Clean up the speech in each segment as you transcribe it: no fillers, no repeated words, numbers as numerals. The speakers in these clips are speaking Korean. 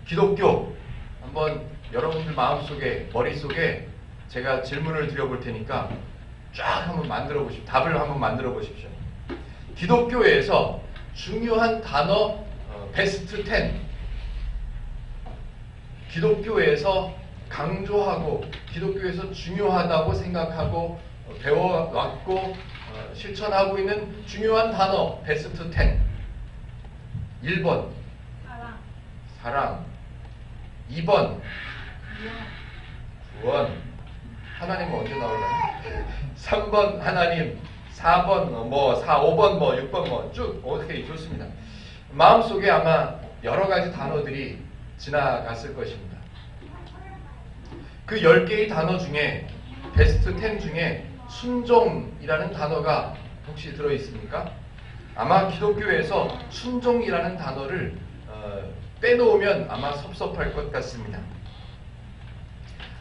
기독교, 한번 여러분들 마음속에, 머릿속에 제가 질문을 드려볼 테니까 쫙 한번 만들어 보십시오. 답을 한번 만들어 보십시오. 기독교에서 중요한 단어 베스트 10, 기독교에서 강조하고 기독교에서 중요하다고 생각하고 배워왔고 실천하고 있는 중요한 단어 베스트 10. 1번 사랑, 2번 구원, 하나님은 언제 나올까요? 3번 하나님, 4번 5번 6번 쭉 오케이, 좋습니다. 마음속에 아마 여러 가지 단어들이 지나갔을 것입니다. 그 10개의 단어 중에 베스트 10 중에 순종이라는 단어가 혹시 들어있습니까? 아마 기독교에서 순종이라는 단어를 빼놓으면 아마 섭섭할 것 같습니다.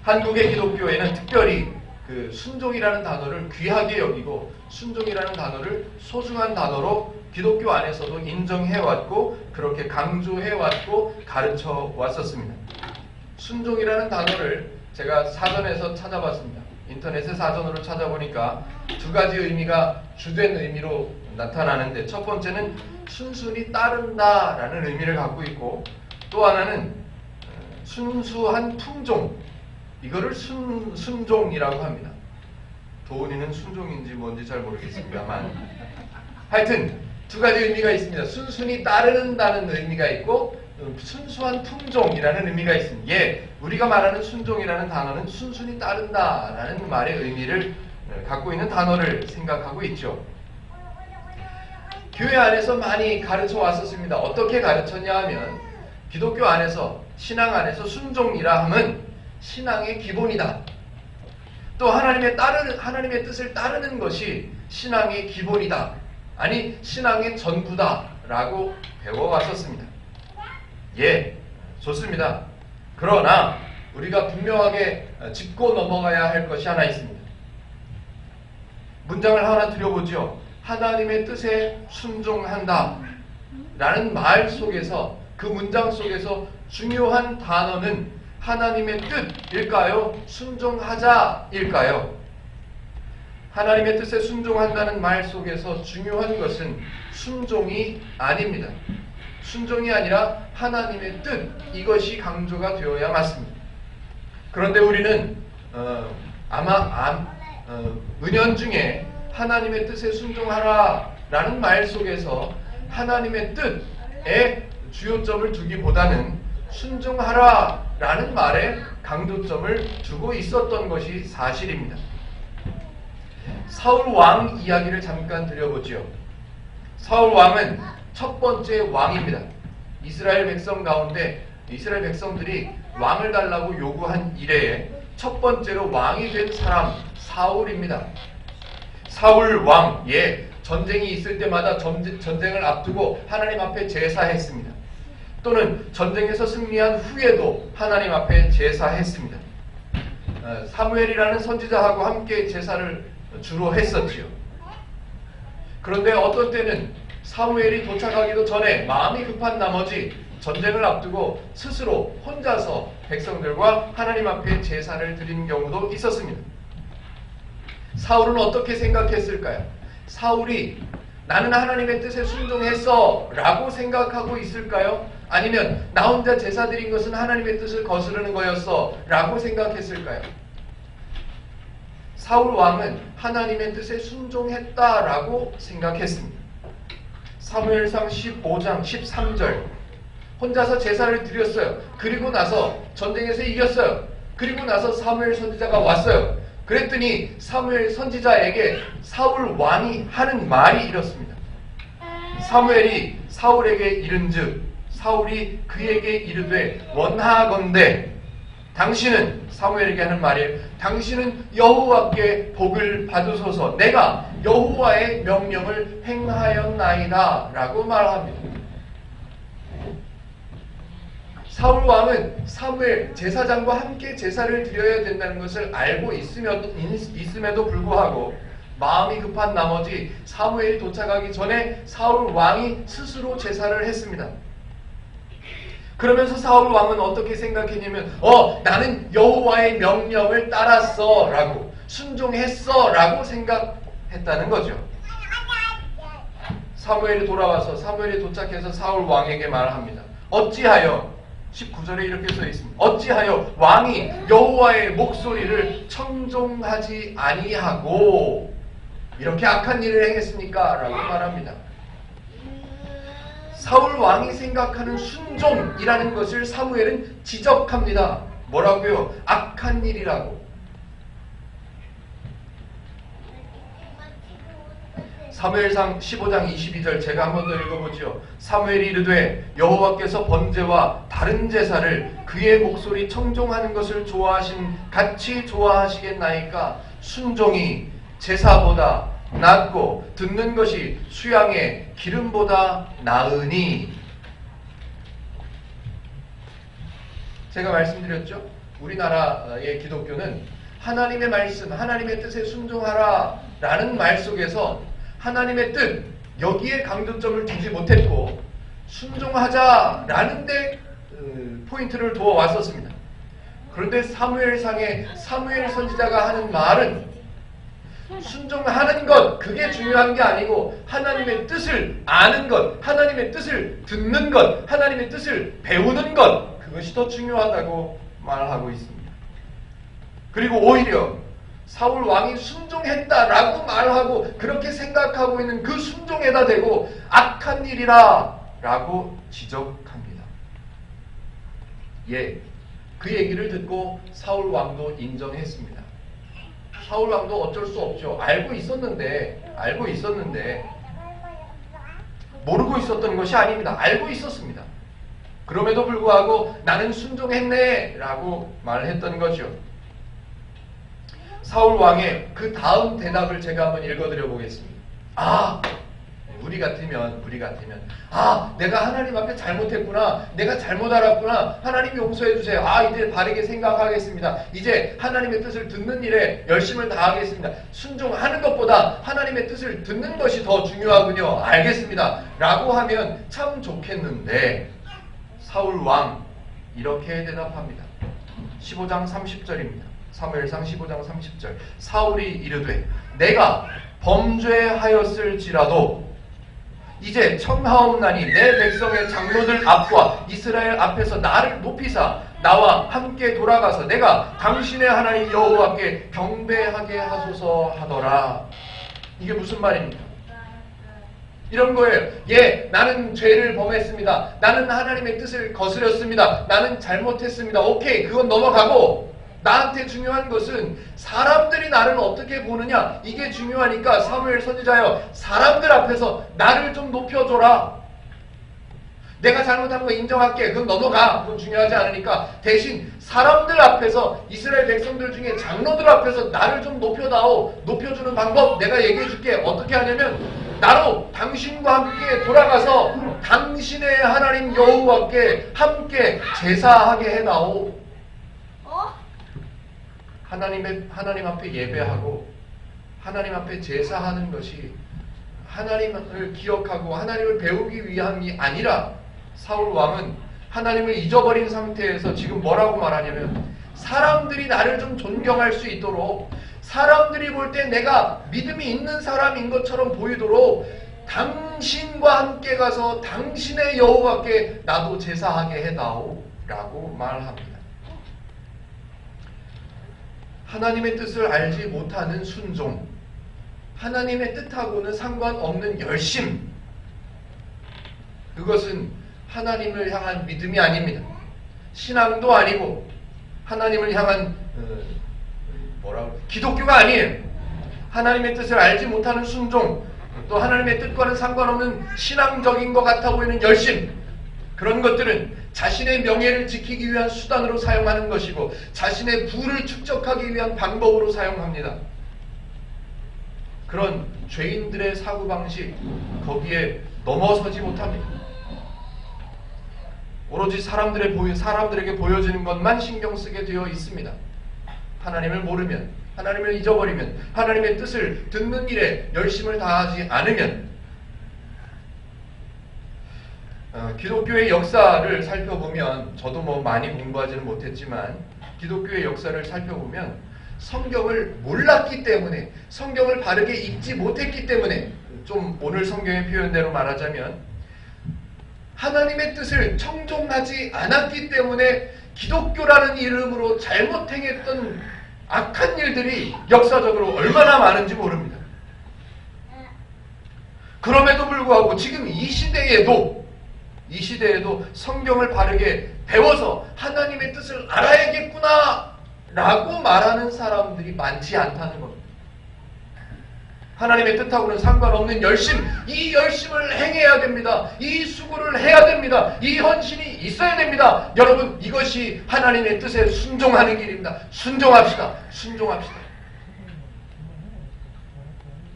한국의 기독교에는 특별히 그 순종이라는 단어를 귀하게 여기고 순종이라는 단어를 소중한 단어로 기독교 안에서도 인정해왔고 그렇게 강조해왔고 가르쳐 왔었습니다. 순종이라는 단어를 제가 사전에서 찾아봤습니다. 인터넷에 사전으로 찾아보니까 두 가지 의미가 주된 의미로 나타나는데, 첫 번째는 순순히 따른다라는 의미를 갖고 있고, 또 하나는 순수한 품종, 이거를 순종이라고 합니다. 도훈이는 순종인지 뭔지 잘 모르겠습니다만 하여튼 두 가지 의미가 있습니다. 순순히 따른다는 의미가 있고 순수한 품종이라는 의미가 있습니다. 우리가 말하는 순종이라는 단어는 순순히 따른다라는 말의 의미를 갖고 있는 단어를 생각하고 있죠. 교회 안에서 많이 가르쳐 왔었습니다. 어떻게 가르쳤냐 하면, 기독교 안에서, 신앙 안에서 순종이라 함은 신앙의 기본이다. 또 하나님의 뜻을 따르는 것이 신앙의 기본이다. 아니, 신앙의 전부다. 라고 배워왔었습니다. 좋습니다. 그러나 우리가 분명하게 짚고 넘어가야 할 것이 하나 있습니다. 문장을 하나 드려보죠. 하나님의 뜻에 순종한다 라는 말 속에서, 그 문장 속에서 중요한 단어는 하나님의 뜻일까요? 순종하자일까요? 하나님의 뜻에 순종한다는 말 속에서 중요한 것은 순종이 아닙니다. 순종이 아니라 하나님의 뜻, 이것이 강조가 되어야 맞습니다. 그런데 우리는 은연중에 하나님의 뜻에 순종하라 라는 말 속에서 하나님의 뜻에 주요점을 두기보다는 순종하라 라는 말에 강조점을 두고 있었던 것이 사실입니다. 사울 왕 이야기를 잠깐 드려보죠. 사울 왕은 첫 번째 왕입니다. 이스라엘 백성 가운데 이스라엘 백성들이 왕을 달라고 요구한 이래에 첫 번째로 왕이 된 사람 사울입니다. 사울 왕, 전쟁이 있을 때마다 전쟁을 앞두고 하나님 앞에 제사했습니다. 또는 전쟁에서 승리한 후에도 하나님 앞에 제사했습니다. 사무엘이라는 선지자하고 함께 제사를 주로 했었지요. 그런데 어떤 때는 사무엘이 도착하기도 전에 마음이 급한 나머지 전쟁을 앞두고 스스로 혼자서 백성들과 하나님 앞에 제사를 드린 경우도 있었습니다. 사울은 어떻게 생각했을까요? 사울이 나는 하나님의 뜻에 순종했어 라고 생각하고 있을까요? 아니면 나 혼자 제사 드린 것은 하나님의 뜻을 거스르는 거였어 라고 생각했을까요? 사울 왕은 하나님의 뜻에 순종했다라고 생각했습니다. 사무엘상 15장 13절, 혼자서 제사를 드렸어요. 그리고 나서 전쟁에서 이겼어요. 그리고 나서 사무엘 선지자가 왔어요. 그랬더니 사무엘 선지자에게 사울 왕이 하는 말이 이렇습니다. 사무엘이 사울에게 이른즉 사울이 그에게 이르되 원하건대, 당신은, 사무엘에게 하는 말이에요. 당신은 여호와께 복을 받으소서. 내가 여호와의 명령을 행하였나이다 라고 말합니다. 사울 왕은 사무엘 제사장과 함께 제사를 드려야 된다는 것을 알고 있음에도 불구하고 마음이 급한 나머지 사무엘이 도착하기 전에 사울 왕이 스스로 제사를 했습니다. 그러면서 사울 왕은 어떻게 생각했냐면 나는 여호와의 명령을 따랐어 라고 순종했어 라고 생각했다는 거죠. 사무엘이 돌아와서 사무엘이 도착해서 사울 왕에게 말합니다. 어찌하여 19절에 이렇게 써 있습니다. 어찌하여 왕이 여호와의 목소리를 청종하지 아니하고 이렇게 악한 일을 행했습니까? 라고 말합니다. 사울 왕이 생각하는 순종이라는 것을 사무엘은 지적합니다. 뭐라고요? 악한 일이라고. 사무엘상 15장 22절 제가 한 번 더 읽어보죠. 사무엘이 이르되 여호와께서 번제와 다른 제사를 그의 목소리 청종하는 것을 같이 좋아하시겠나이까? 순종이 제사보다 낫고 듣는 것이 수양의 기름보다 나으니. 제가 말씀드렸죠. 우리나라의 기독교는 하나님의 말씀, 하나님의 뜻에 순종하라 라는 말 속에서 하나님의 뜻, 여기에 강조점을 두지 못했고 순종하자라는 데 포인트를 두어 왔었습니다. 그런데 사무엘상에 사무엘 선지자가 하는 말은 순종하는 것, 그게 중요한 게 아니고 하나님의 뜻을 아는 것, 하나님의 뜻을 듣는 것, 하나님의 뜻을 배우는 것, 그것이 더 중요하다고 말하고 있습니다. 그리고 오히려 사울 왕이 순종했다라고 말하고 그렇게 생각하고 있는 그 순종에다 대고 악한 일이라 라고 지적합니다. 그 얘기를 듣고 사울 왕도 인정했습니다. 사울 왕도 어쩔 수 없죠. 알고 있었는데 모르고 있었던 것이 아닙니다. 알고 있었습니다. 그럼에도 불구하고 나는 순종했네 라고 말했던 거죠. 사울 왕의 그 다음 대답을 제가 한번 읽어드려 보겠습니다. 우리 같으면 내가 하나님 앞에 잘못했구나, 내가 잘못 알았구나, 하나님 용서해 주세요. 이제 바르게 생각하겠습니다. 이제 하나님의 뜻을 듣는 일에 열심을 다하겠습니다. 순종하는 것보다 하나님의 뜻을 듣는 것이 더 중요하군요. 알겠습니다 라고 하면 참 좋겠는데 사울 왕 이렇게 대답합니다. 15장 30절입니다. 사무엘상 15장 30절. 사울이 이르되 내가 범죄하였을지라도 이제 청하옵나니 내 백성의 장로들 앞과 이스라엘 앞에서 나를 높이사 나와 함께 돌아가서 내가 당신의 하나님 여호와께 경배하게 하소서 하더라. 이게 무슨 말입니까? 이런 거예요. 나는 죄를 범했습니다. 나는 하나님의 뜻을 거스렸습니다. 나는 잘못했습니다. 오케이, 그건 넘어가고 나한테 중요한 것은 사람들이 나를 어떻게 보느냐, 이게 중요하니까 사무엘 선지자여, 사람들 앞에서 나를 좀 높여줘라. 내가 잘못한 거 인정할게. 그건 넘어가. 그건 중요하지 않으니까 대신 사람들 앞에서, 이스라엘 백성들 중에 장로들 앞에서 나를 좀 높여다오. 높여주는 방법 내가 얘기해 줄게. 어떻게 하냐면 나로 당신과 함께 돌아가서 당신의 하나님 여호와께 함께 제사하게 해다오. 하나님 앞에 예배하고 하나님 앞에 제사하는 것이 하나님을 기억하고 하나님을 배우기 위함이 아니라 사울 왕은 하나님을 잊어버린 상태에서 지금 뭐라고 말하냐면 사람들이 나를 좀 존경할 수 있도록, 사람들이 볼 때 내가 믿음이 있는 사람인 것처럼 보이도록 당신과 함께 가서 당신의 여호와께 나도 제사하게 해다오 라고 말합니다. 하나님의 뜻을 알지 못하는 순종, 하나님의 뜻하고는 상관없는 열심, 그것은 하나님을 향한 믿음이 아닙니다. 신앙도 아니고 하나님을 향한 기독교가 아니에요. 하나님의 뜻을 알지 못하는 순종, 또 하나님의 뜻과는 상관없는 신앙적인 것 같아 보이는 열심, 그런 것들은 자신의 명예를 지키기 위한 수단으로 사용하는 것이고 자신의 부를 축적하기 위한 방법으로 사용합니다. 그런 죄인들의 사고방식, 거기에 넘어서지 못합니다. 오로지 사람들에게 보여지는 것만 신경 쓰게 되어 있습니다. 하나님을 모르면, 하나님을 잊어버리면, 하나님의 뜻을 듣는 일에 열심을 다하지 않으면 기독교의 역사를 살펴보면, 저도 뭐 많이 공부하지는 못했지만 기독교의 역사를 살펴보면 성경을 몰랐기 때문에, 성경을 바르게 읽지 못했기 때문에, 좀 오늘 성경의 표현대로 말하자면 하나님의 뜻을 청종하지 않았기 때문에 기독교라는 이름으로 잘못 행했던 악한 일들이 역사적으로 얼마나 많은지 모릅니다. 그럼에도 불구하고 지금 이 시대에도 성경을 바르게 배워서 하나님의 뜻을 알아야겠구나 라고 말하는 사람들이 많지 않다는 겁니다. 하나님의 뜻하고는 상관없는 열심, 이 열심을 행해야 됩니다. 이 수고를 해야 됩니다. 이 헌신이 있어야 됩니다. 여러분, 이것이 하나님의 뜻에 순종하는 길입니다. 순종합시다. 순종합시다.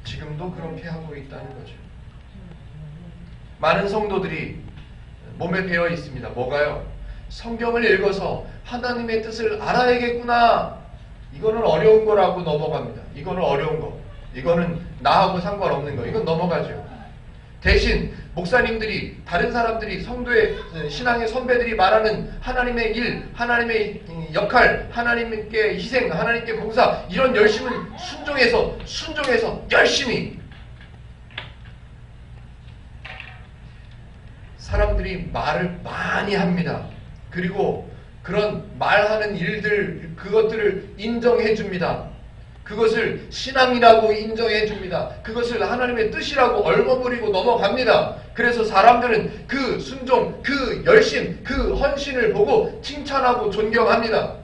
지금도 그렇게 하고 있다는 거죠. 많은 성도들이 몸에 배어 있습니다. 뭐가요? 성경을 읽어서 하나님의 뜻을 알아야겠구나. 이거는 어려운 거라고 넘어갑니다. 이거는 어려운 거. 이거는 나하고 상관없는 거. 이건 넘어가죠. 대신 목사님들이, 다른 사람들이, 성도의 신앙의 선배들이 말하는 하나님의 일, 하나님의 역할, 하나님께 희생, 하나님께 봉사, 이런 열심은 순종해서 열심히. 사람들이 말을 많이 합니다. 그리고 그런 말하는 일들, 그것들을 인정해 줍니다. 그것을 신앙이라고 인정해 줍니다. 그것을 하나님의 뜻이라고 얼버무리고 넘어갑니다. 그래서 사람들은 그 순종, 그 열심, 그 헌신을 보고 칭찬하고 존경합니다.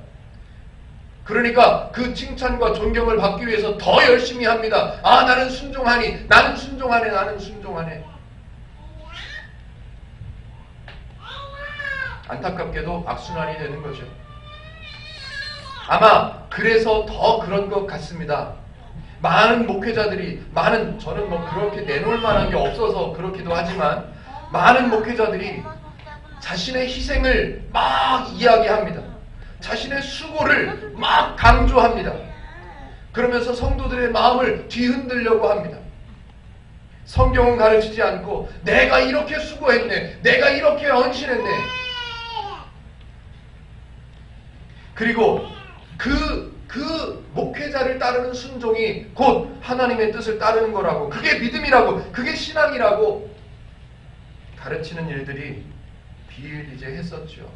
그러니까 그 칭찬과 존경을 받기 위해서 더 열심히 합니다. 아, 나는 순종하니, 나는 순종하네, 나는 순종하네. 안타깝게도 악순환이 되는 거죠. 아마 그래서 더 그런 것 같습니다. 많은 목회자들이, 저는 뭐 그렇게 내놓을 만한 게 없어서 그렇기도 하지만, 많은 목회자들이 자신의 희생을 막 이야기합니다. 자신의 수고를 막 강조합니다. 그러면서 성도들의 마음을 뒤흔들려고 합니다. 성경은 가르치지 않고 내가 이렇게 수고했네, 내가 이렇게 헌신했네. 그리고 그 목회자를 따르는 순종이 곧 하나님의 뜻을 따르는 거라고, 그게 믿음이라고, 그게 신앙이라고 가르치는 일들이 비일비재했었죠.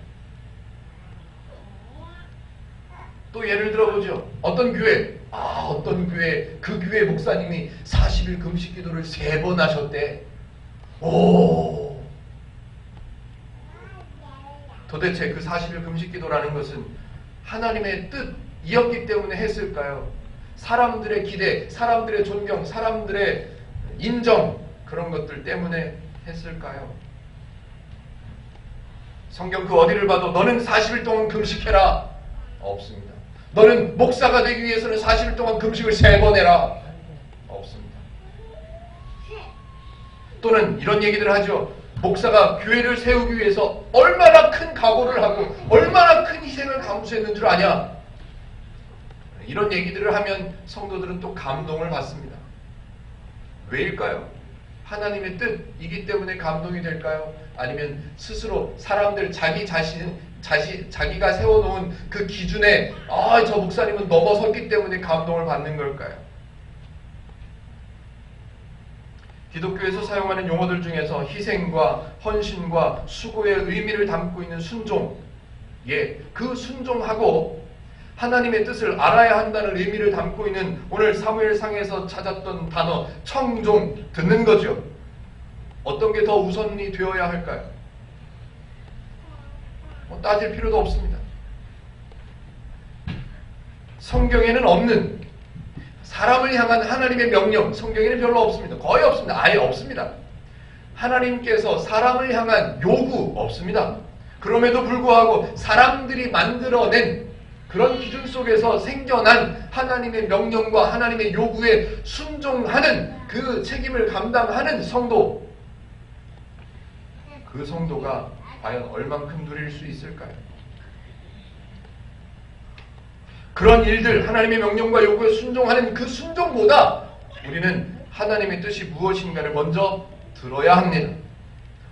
또 예를 들어보죠. 어떤 교회, 그 교회 목사님이 40일 금식 기도를 3번 하셨대. 오! 도대체 그 40일 금식 기도라는 것은 하나님의 뜻이었기 때문에 했을까요? 사람들의 기대, 사람들의 존경, 사람들의 인정, 그런 것들 때문에 했을까요? 성경 그 어디를 봐도 너는 40일 동안 금식해라. 없습니다. 너는 목사가 되기 위해서는 40일 동안 금식을 3번 해라. 없습니다. 또는 이런 얘기들을 하죠. 목사가 교회를 세우기 위해서 얼마나 큰 각오를 하고 얼마나 큰 희생을 감수했는 줄 아냐. 이런 얘기들을 하면 성도들은 또 감동을 받습니다. 왜일까요? 하나님의 뜻이기 때문에 감동이 될까요? 아니면 스스로 사람들, 자기가 세워놓은 그 기준에 저 목사님은 넘어섰기 때문에 감동을 받는 걸까요? 기독교에서 사용하는 용어들 중에서 희생과 헌신과 수고의 의미를 담고 있는 순종, 그 순종하고 하나님의 뜻을 알아야 한다는 의미를 담고 있는 오늘 사무엘상에서 찾았던 단어 청종, 듣는 거죠. 어떤 게 더 우선이 되어야 할까요? 따질 필요도 없습니다. 성경에는 없는 사람을 향한 하나님의 명령, 성경에는 별로 없습니다. 거의 없습니다. 아예 없습니다. 하나님께서 사람을 향한 요구 없습니다. 그럼에도 불구하고 사람들이 만들어낸 그런 기준 속에서 생겨난 하나님의 명령과 하나님의 요구에 순종하는 그 책임을 감당하는 성도, 그 성도가 과연 얼만큼 누릴 수 있을까요? 그런 일들, 하나님의 명령과 요구에 순종하는 그 순종보다 우리는 하나님의 뜻이 무엇인가를 먼저 들어야 합니다.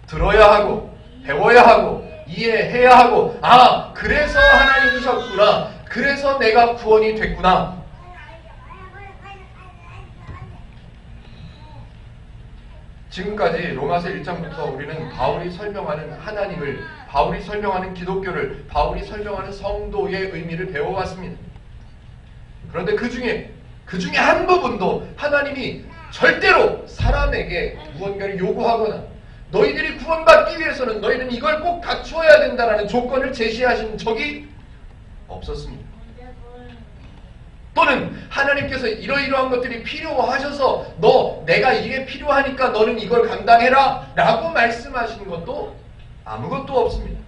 들어야 하고 배워야 하고 이해해야 하고 아 그래서 하나님이셨구나. 그래서 내가 구원이 됐구나. 지금까지 로마서 1장부터 우리는 바울이 설명하는 하나님을, 바울이 설명하는 기독교를, 바울이 설명하는 성도의 의미를 배워왔습니다. 그런데 그 중에 한 부분도 하나님이 절대로 사람에게 무언가를 요구하거나 너희들이 구원받기 위해서는 너희는 이걸 꼭 갖추어야 된다라는 조건을 제시하신 적이 없었습니다. 또는 하나님께서 이러이러한 것들이 필요하셔서 내가 이게 필요하니까 너는 이걸 감당해라 라고 말씀하신 것도 아무것도 없습니다.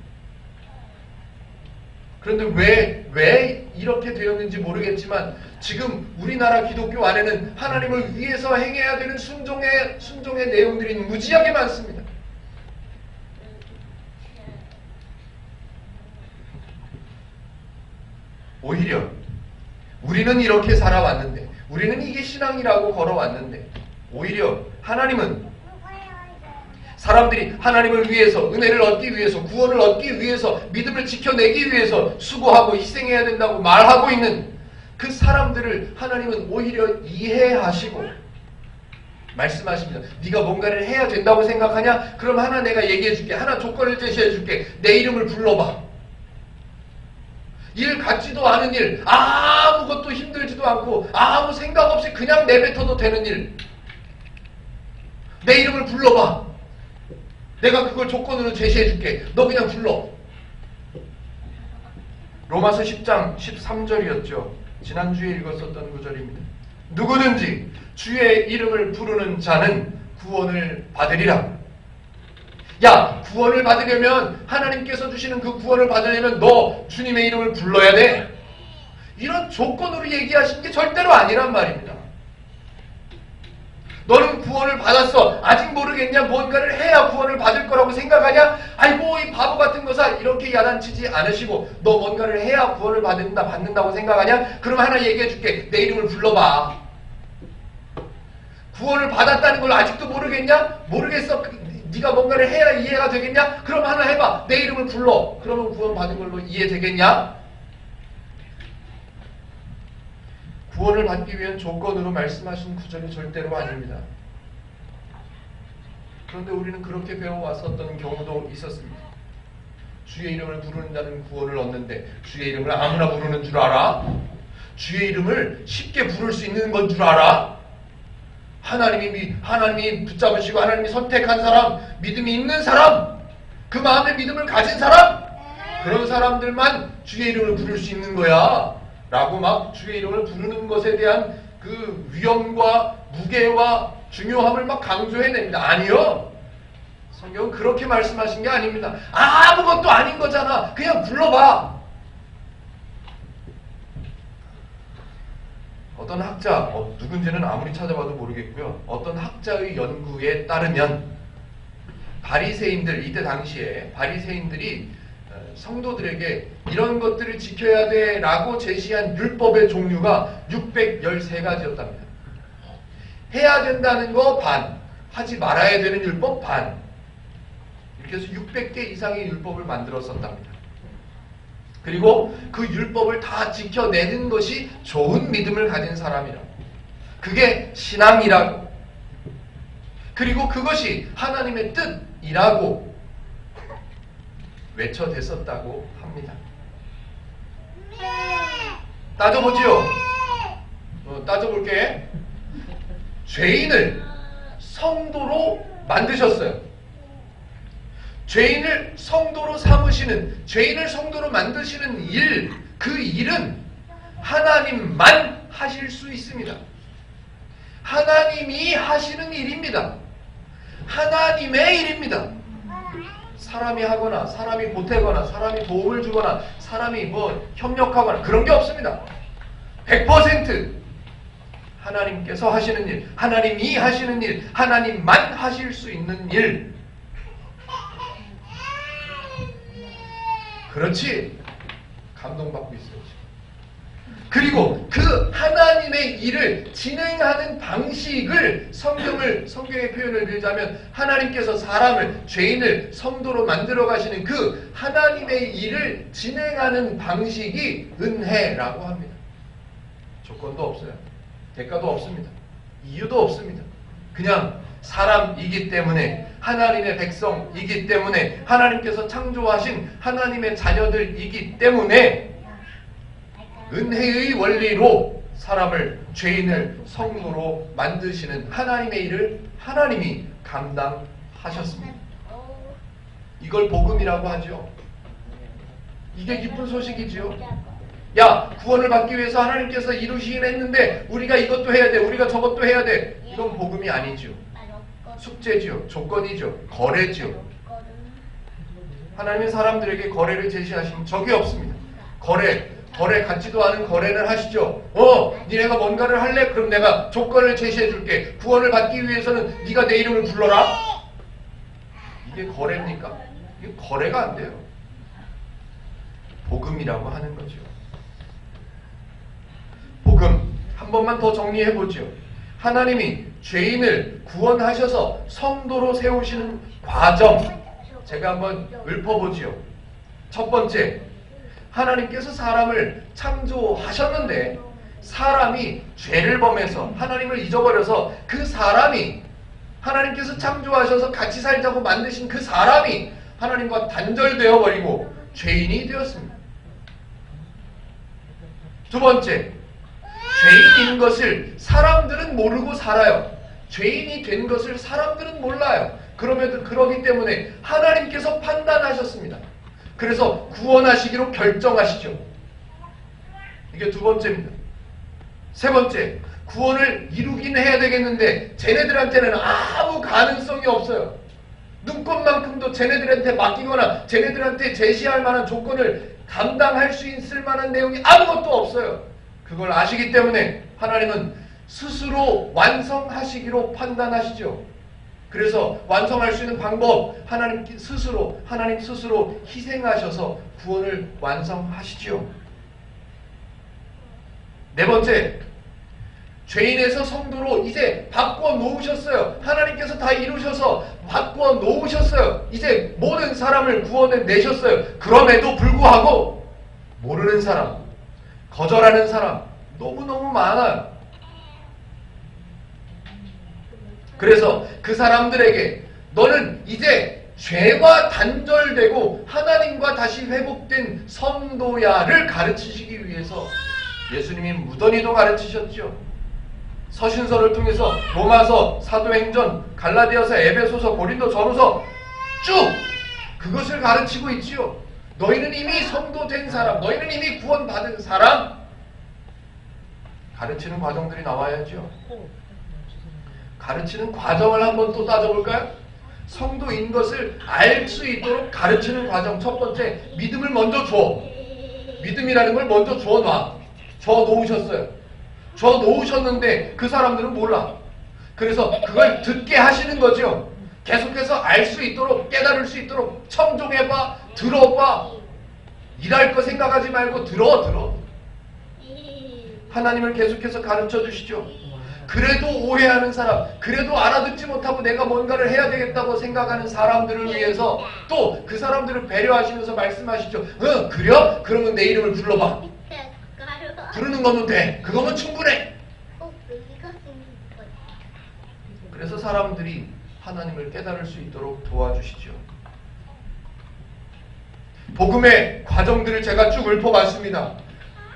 그런데 왜 이렇게 되었는지 모르겠지만 지금 우리나라 기독교 안에는 하나님을 위해서 행해야 되는 순종의 내용들이 무지하게 많습니다. 오히려 우리는 이렇게 살아왔는데, 우리는 이게 신앙이라고 걸어왔는데, 오히려 하나님은 사람들이 하나님을 위해서, 은혜를 얻기 위해서, 구원을 얻기 위해서, 믿음을 지켜내기 위해서 수고하고 희생해야 된다고 말하고 있는 그 사람들을 하나님은 오히려 이해하시고 말씀하십니다. 네가 뭔가를 해야 된다고 생각하냐? 그럼 하나 내가 얘기해 줄게. 하나 조건을 제시해 줄게. 내 이름을 불러봐. 일 같지도 않은 일, 아무것도 힘들지도 않고 아무 생각 없이 그냥 내뱉어도 되는 일. 내 이름을 불러봐. 내가 그걸 조건으로 제시해 줄게. 너 그냥 불러. 로마서 10장 13절이었죠. 지난주에 읽었었던 구절입니다. 누구든지 주의 이름을 부르는 자는 구원을 받으리라. 야, 구원을 받으려면, 하나님께서 주시는 그 구원을 받으려면 너 주님의 이름을 불러야 돼. 이런 조건으로 얘기하신 게 절대로 아니란 말입니다. 너는 구원을 받았어. 아직 모르겠냐? 뭔가를 해야 구원을 받을 거라고 생각하냐? 아이고 이 바보 같은 거사. 이렇게 야단치지 않으시고 너 뭔가를 해야 구원을 받는다고 생각하냐? 그럼 하나 얘기해 줄게. 내 이름을 불러봐. 구원을 받았다는 걸 아직도 모르겠냐? 모르겠어. 네가 뭔가를 해야 이해가 되겠냐? 그럼 하나 해봐. 내 이름을 불러. 그러면 구원 받은 걸로 이해되겠냐? 구원을 받기 위한 조건으로 말씀하신 구절이 절대로 아닙니다. 그런데 우리는 그렇게 배워왔었던 경우도 있었습니다. 주의 이름을 부르는 자는 구원을 얻는데 주의 이름을 아무나 부르는 줄 알아? 주의 이름을 쉽게 부를 수 있는 건 줄 알아? 하나님이 붙잡으시고 하나님이 선택한 사람, 믿음이 있는 사람, 그 마음에 믿음을 가진 사람, 그런 사람들만 주의 이름을 부를 수 있는 거야 라고 막 주의 이름을 부르는 것에 대한 그 위엄과 무게와 중요함을 막 강조해냅니다. 아니요, 성경은 그렇게 말씀하신 게 아닙니다. 아무것도 아닌 거잖아. 그냥 불러봐. 어떤 학자, 누군지는 아무리 찾아봐도 모르겠고요. 어떤 학자의 연구에 따르면 바리새인들, 이때 당시에 바리새인들이 성도들에게 이런 것들을 지켜야 돼 라고 제시한 율법의 종류가 613가지였답니다. 해야 된다는 거 반, 하지 말아야 되는 율법 반, 이렇게 해서 600개 이상의 율법을 만들었었답니다. 그리고 그 율법을 다 지켜내는 것이 좋은 믿음을 가진 사람이라고, 그게 신앙이라고, 그리고 그것이 하나님의 뜻이라고 외쳐댔었다고 합니다. 따져보지요. 따져볼게. 죄인을 성도로 만드셨어요. 죄인을 성도로 삼으시는, 죄인을 성도로 만드시는 일, 그 일은 하나님만 하실 수 있습니다. 하나님이 하시는 일입니다. 하나님의 일입니다. 사람이 하거나, 사람이 보태거나, 사람이 도움을 주거나, 사람이 협력하거나 그런 게 없습니다. 100% 하나님께서 하시는 일, 하나님이 하시는 일, 하나님만 하실 수 있는 일. 그렇지. 감동받고 있어요. 그리고 그 하나님의 일을 진행하는 방식을 성경의 표현을 들자면 하나님께서 사람을, 죄인을 성도로 만들어 가시는 그 하나님의 일을 진행하는 방식이 은혜라고 합니다. 조건도 없어요. 대가도 없습니다. 이유도 없습니다. 그냥 사람이기 때문에, 하나님의 백성이기 때문에, 하나님께서 창조하신 하나님의 자녀들이기 때문에 은혜의 원리로 사람을, 죄인을 성도로 만드시는 하나님의 일을 하나님이 감당하셨습니다. 이걸 복음이라고 하죠. 이게 기쁜 소식이지요. 야, 구원을 받기 위해서 하나님께서 이루시긴 했는데 우리가 이것도 해야 돼, 우리가 저것도 해야 돼. 이건 복음이 아니죠. 숙제죠. 조건이죠. 거래죠. 하나님은 사람들에게 거래를 제시하신 적이 없습니다. 거래 같지도 않은 거래를 하시죠. 니네가 뭔가를 할래? 그럼 내가 조건을 제시해 줄게. 구원을 받기 위해서는 네가 내 이름을 불러라. 이게 거래입니까? 이게 거래가 안 돼요. 복음이라고 하는 거죠. 복음 한 번만 더 정리해 보죠. 하나님이 죄인을 구원하셔서 성도로 세우시는 과정, 제가 한번 읊어보지요. 첫 번째, 하나님께서 사람을 창조하셨는데 사람이 죄를 범해서 하나님을 잊어버려서 그 사람이, 하나님께서 창조하셔서 같이 살자고 만드신 그 사람이 하나님과 단절되어 버리고 죄인이 되었습니다. 두 번째, 죄인인 것을 사람들은 모르고 살아요. 죄인이 된 것을 사람들은 몰라요. 그러기 때문에 하나님께서 판단하셨습니다. 그래서 구원하시기로 결정하시죠. 이게 두 번째입니다. 세 번째, 구원을 이루긴 해야 되겠는데 쟤네들한테는 아무 가능성이 없어요. 눈꽃만큼도 쟤네들한테 맡기거나 쟤네들한테 제시할 만한 조건을 감당할 수 있을 만한 내용이 아무것도 없어요. 그걸 아시기 때문에 하나님은 스스로 완성하시기로 판단하시죠. 그래서 완성할 수 있는 방법, 하나님 스스로 희생하셔서 구원을 완성하시죠. 네 번째, 죄인에서 성도로 이제 바꿔 놓으셨어요. 하나님께서 다 이루셔서 바꿔 놓으셨어요. 이제 모든 사람을 구원해 내셨어요. 그럼에도 불구하고 모르는 사람, 거절하는 사람 너무너무 많아요. 그래서 그 사람들에게 너는 이제 죄와 단절되고 하나님과 다시 회복된 성도야를 가르치시기 위해서 예수님이 무던히도 가르치셨죠. 서신서를 통해서 로마서, 사도행전, 갈라디아서, 에베소서, 고린도 전후서 쭉 그것을 가르치고 있지요. 너희는 이미 성도된 사람, 너희는 이미 구원받은 사람, 가르치는 과정들이 나와야죠. 가르치는 과정을 한번 또 따져볼까요? 성도인 것을 알 수 있도록 가르치는 과정. 첫 번째, 믿음을 먼저 줘. 믿음이라는 걸 먼저 줘놔. 줘 놓으셨어요. 줘 놓으셨는데 그 사람들은 몰라. 그래서 그걸 듣게 하시는 거죠. 계속해서 알 수 있도록, 깨달을 수 있도록 청종해봐, 들어봐. 일할 거 생각하지 말고 들어. 하나님을 계속해서 가르쳐 주시죠. 그래도 오해하는 사람, 그래도 알아듣지 못하고 내가 뭔가를 해야 되겠다고 생각하는 사람들을 위해서 또 그 사람들을 배려하시면서 말씀하시죠. 그래? 그러면 내 이름을 불러봐. 부르는 거면 돼. 그거면 충분해. 그래서 사람들이 하나님을 깨달을 수 있도록 도와주시죠. 복음의 과정들을 제가 쭉 읊어봤습니다.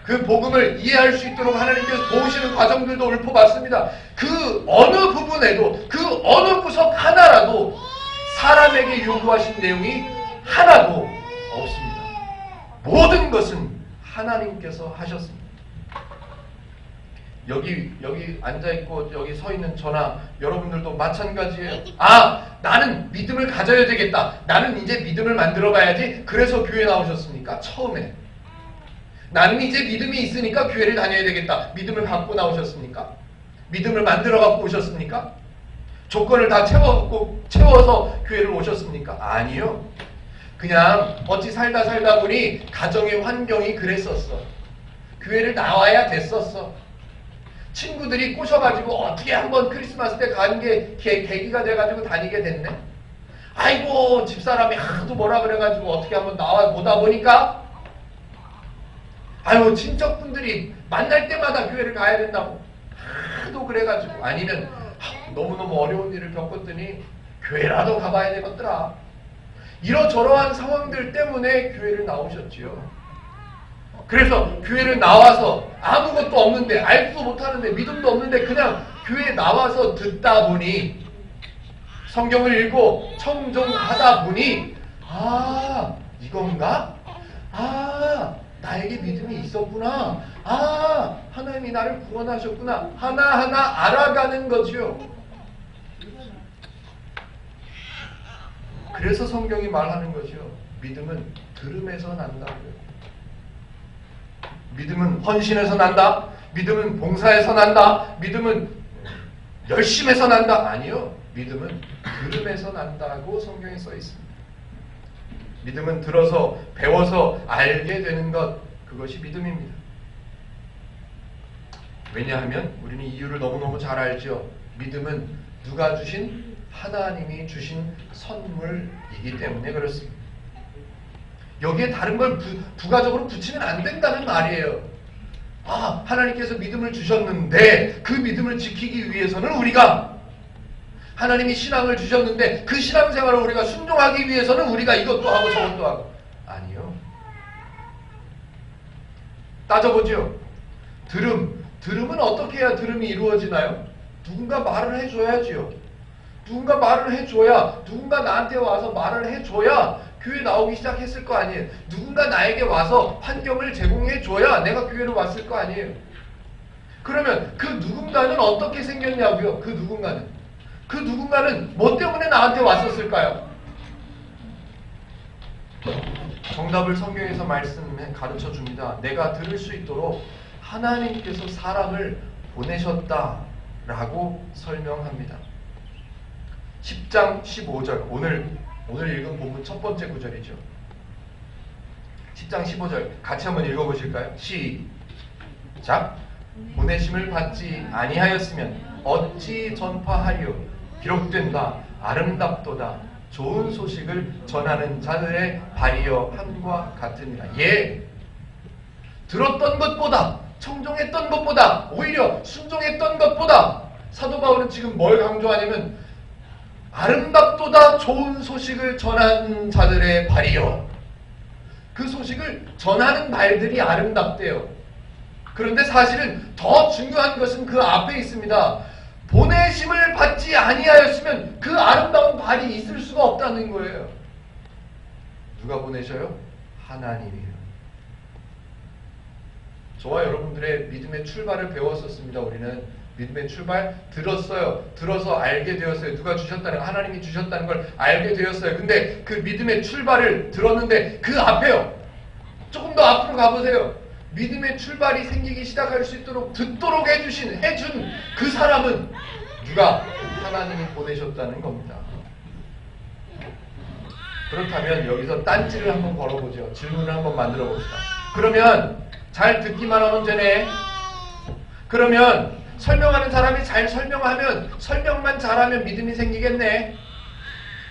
그 복음을 이해할 수 있도록 하나님께서 도우시는 과정들도 읊어봤습니다. 그 어느 부분에도, 그 어느 구석 하나라도 사람에게 요구하신 내용이 하나도 없습니다. 모든 것은 하나님께서 하셨습니다. 여기 앉아있고 여기 서 있는 저나 여러분들도 마찬가지예요. 나는 믿음을 가져야 되겠다. 나는 이제 믿음을 만들어 봐야지. 그래서 교회 나오셨습니까? 처음에. 나는 이제 믿음이 있으니까 교회를 다녀야 되겠다. 믿음을 갖고 나오셨습니까? 믿음을 만들어 갖고 오셨습니까? 조건을 다 채워서 교회를 오셨습니까? 아니요. 그냥 어찌 살다 보니 가정의 환경이 그랬었어. 교회를 나와야 됐었어. 친구들이 꼬셔가지고 어떻게 한번 크리스마스 때 가는 게 계기가 돼가지고 다니게 됐네. 아이고 집사람이 하도 뭐라 그래가지고 어떻게 한번 나와 보다 보니까 아유 친척분들이 만날 때마다 교회를 가야 된다고 하도 그래가지고 아니면 너무너무 어려운 일을 겪었더니 교회라도 가봐야 되겠더라. 이러저러한 상황들 때문에 교회를 나오셨지요. 그래서 교회를 나와서 아무것도 없는데 알지도 못하는데 믿음도 없는데 그냥 교회에 나와서 듣다 보니 성경을 읽고 청종하다 보니 아 이건가? 아 나에게 믿음이 있었구나. 아 하나님이 나를 구원하셨구나. 하나하나 알아가는 거지요. 그래서 성경이 말하는 거지요. 믿음은 들음에서 난다고요. 믿음은 헌신에서 난다. 믿음은 봉사에서 난다. 믿음은 열심에서 난다. 아니요. 믿음은 들음에서 난다고 성경에 써 있습니다. 믿음은 들어서 배워서 알게 되는 것, 그것이 믿음입니다. 왜냐하면 우리는 이유를 너무너무 잘 알죠. 믿음은 누가 주신? 하나님이 주신 선물이기 때문에 그렇습니다. 여기에 다른 걸 부가적으로 붙이면 안 된다는 말이에요. 아, 하나님께서 믿음을 주셨는데 그 믿음을 지키기 위해서는 우리가 하나님이 신앙을 주셨는데 그 신앙생활을 우리가 순종하기 위해서는 우리가 이것도 하고 저것도 하고 아니요. 따져보죠. 들음은 어떻게 해야 들음이 이루어지나요? 누군가 말을 해줘야지요. 누군가 말을 해줘야 누군가 나한테 와서 말을 해줘야 교회 나오기 시작했을 거 아니에요. 누군가 나에게 와서 환경을 제공해줘야 내가 교회로 왔을 거 아니에요. 그러면 그 누군가는 어떻게 생겼냐고요? 그 누군가는 뭐 때문에 나한테 왔었을까요? 정답을 성경에서 말씀해 가르쳐 줍니다. 내가 들을 수 있도록 하나님께서 사람을 보내셨다라고 설명합니다. 10장 15절 오늘 읽은 본문 첫 번째 구절이죠. 10장 15절 같이 한번 읽어보실까요? 시작. 보내심을 받지 아니하였으면 어찌 전파하리요? 기록된다 아름답도다 좋은 소식을 전하는 자들의 발이여 함과 같으니라. 예, 들었던 것보다 청종했던 것보다 오히려 순종했던 것보다 사도 바울은 지금 뭘 강조하냐면 아름답도다 좋은 소식을 전하는 자들의 발이요. 그 소식을 전하는 발들이 아름답대요. 그런데 사실은 더 중요한 것은 그 앞에 있습니다. 보내심을 받지 아니하였으면 그 아름다운 발이 있을 수가 없다는 거예요. 누가 보내셔요? 하나님이에요. 저와 여러분들의 믿음의 출발을 배웠었습니다. 우리는 믿음의 출발 들었어요. 들어서 알게 되었어요. 누가 주셨다는 거, 하나님이 주셨다는 걸 알게 되었어요. 근데 그 믿음의 출발을 들었는데 그 앞에요. 조금 더 앞으로 가보세요. 믿음의 출발이 생기기 시작할 수 있도록 듣도록 해준 그 사람은 누가? 하나님이 보내셨다는 겁니다. 그렇다면 여기서 딴지를 한번 걸어보죠. 질문을 한번 만들어 봅시다. 그러면 잘 듣기만 하면 되네. 그러면 설명하는 사람이 잘 설명하면 설명만 잘하면 믿음이 생기겠네.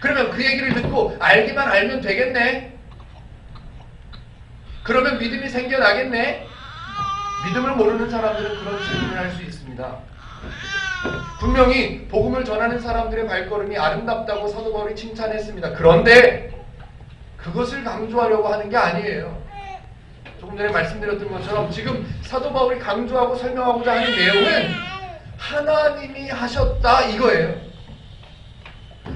그러면 그 얘기를 듣고 알기만 알면 되겠네. 그러면 믿음이 생겨나겠네. 믿음을 모르는 사람들은 그런 질문을 할 수 있습니다. 분명히 복음을 전하는 사람들의 발걸음이 아름답다고 사도 바울이 칭찬했습니다. 그런데 그것을 강조하려고 하는 게 아니에요. 조금 전에 말씀드렸던 것처럼 지금 사도 바울이 강조하고 설명하고자 하는 내용은 하나님이 하셨다 이거예요.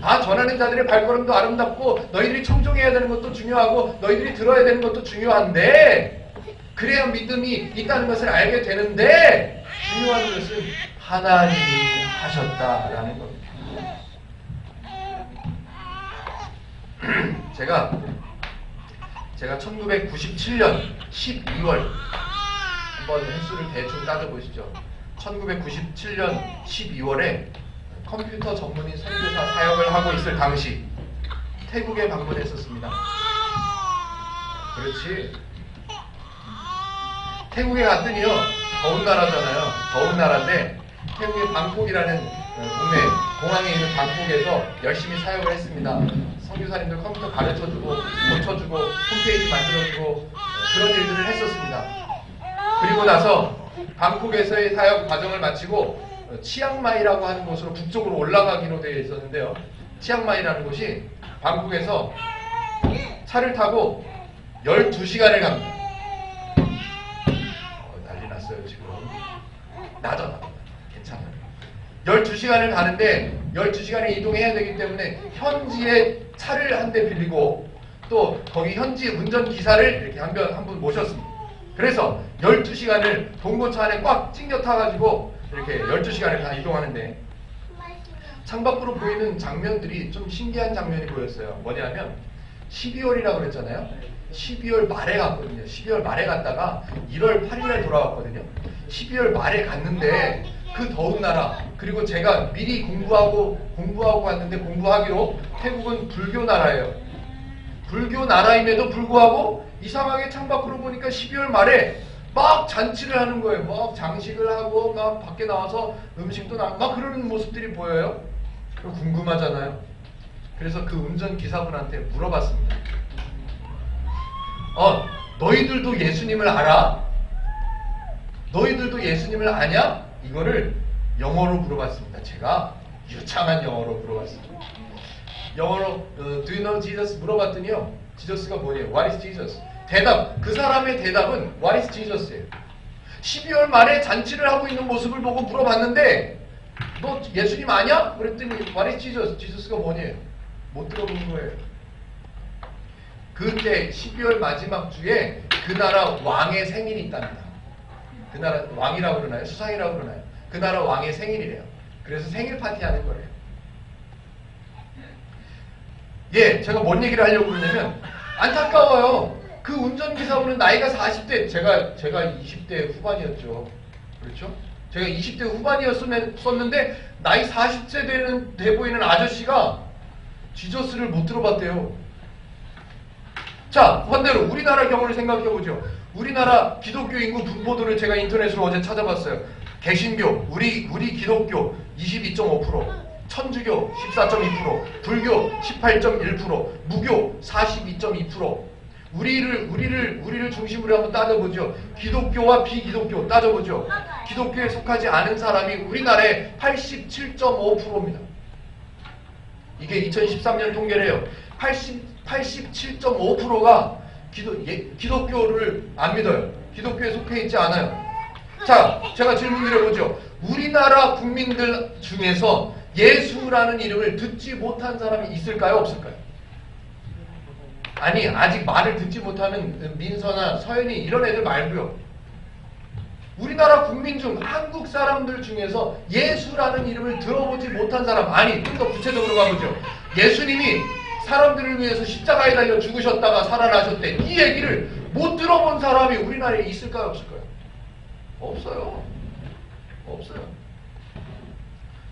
아, 전하는 자들의 발걸음도 아름답고 너희들이 청종해야 되는 것도 중요하고 너희들이 들어야 되는 것도 중요한데 그래야 믿음이 있다는 것을 알게 되는데 중요한 것은 하나님이 하셨다라는 겁니다. 제가 1997년 12월 한번 횟수를 대충 따져보시죠. 1997년 12월에 컴퓨터 전문인 선교사 사역을 하고 있을 당시 태국에 방문했었습니다. 그렇지. 태국에 갔더니요, 더운 나라잖아요. 더운 나라인데 태국의 방콕이라는 동네, 공항에 있는 방콕에서 열심히 사역을 했습니다. 선교사님들 컴퓨터 가르쳐주고 고쳐주고 홈페이지 만들어주고 그런 일들을 했었습니다. 그리고 나서 방콕에서의 사역 과정을 마치고 치앙마이라고 하는 곳으로 북쪽으로 올라가기로 되어 있었는데요. 치앙마이라는 곳이 방콕에서 차를 타고 12시간을 갑니다. 난리 났어요 지금. 낮아. 괜찮아요. 12시간을 가는데 12시간을 이동해야 되기 때문에 현지에 차를 한 대 빌리고 또 거기 현지 운전기사를 이렇게 한 분 모셨습니다. 그래서 12시간을 동고차 안에 꽉 찡겨 타가지고 이렇게 12시간을 다 이동하는데 창밖으로 보이는 장면들이 좀 신기한 장면이 보였어요. 뭐냐면 12월이라고 그랬잖아요. 12월 말에 갔거든요. 12월 말에 갔다가 1월 8일에 돌아왔거든요. 12월 말에 갔는데 그 더운 나라, 그리고 제가 미리 공부하고 왔는데 공부하기로 태국은 불교 나라예요. 불교 나라임에도 불구하고 이상하게 창밖으로 보니까 12월 말에 막 잔치를 하는 거예요. 막 장식을 하고 막 밖에 나와서 음식도 막 그러는 모습들이 보여요. 궁금하잖아요. 그래서 그 운전기사분한테 물어봤습니다. 너희들도 예수님을 알아? 너희들도 예수님을 아냐? 이거를 영어로 물어봤습니다. 제가 유창한 영어로 물어봤습니다. 영어로 Do you know Jesus? 물어봤더니요. 지저스가 뭐예요? What is Jesus? 대답, 그 사람의 대답은 What is Jesus예요. 12월 말에 잔치를 하고 있는 모습을 보고 물어봤는데 너 예수님 아냐? 그랬더니 What is Jesus? 지저스가 뭐예요? 못 들어본 거예요. 그때 12월 마지막 주에 그 나라 왕의 생일이 있답니다. 그 나라 왕이라고 그러나요? 수상이라고 그러나요? 그 나라 왕의 생일이래요. 그래서 생일 파티 하는 거예요. 예, 제가 뭔 얘기를 하려고 그러냐면 안타까워요. 그 운전기사분은 나이가 40대, 제가 20대 후반이었죠. 그렇죠? 제가 20대 후반이었었는데 나이 40세 돼 보이는 아저씨가 지저스를 못 들어봤대요. 자, 반대로 우리나라 경우를 생각해보죠. 우리나라 기독교 인구 분포도를 제가 인터넷으로 어제 찾아봤어요. 개신교, 우리 기독교 22.5%, 천주교 14.2%, 불교 18.1%, 무교 42.2%. 우리를 중심으로 한번 따져보죠. 기독교와 비기독교 따져보죠. 기독교에 속하지 않은 사람이 우리나라의 87.5%입니다. 이게 2013년 통계래요. 87.5%가 기독교를 안 믿어요. 기독교에 속해 있지 않아요. 자, 제가 질문 드려보죠. 우리나라 국민들 중에서 예수라는 이름을 듣지 못한 사람이 있을까요? 없을까요? 아니, 아직 말을 듣지 못하는 민서나 서연이 이런 애들 말고요. 우리나라 국민 중 한국 사람들 중에서 예수라는 이름을 들어보지 못한 사람, 아니, 좀 더 구체적으로 가보죠. 예수님이 사람들을 위해서 십자가에 달려 죽으셨다가 살아나셨대. 이 얘기를 못 들어본 사람이 우리나라에 있을까요? 없을까요? 없어요. 없어요.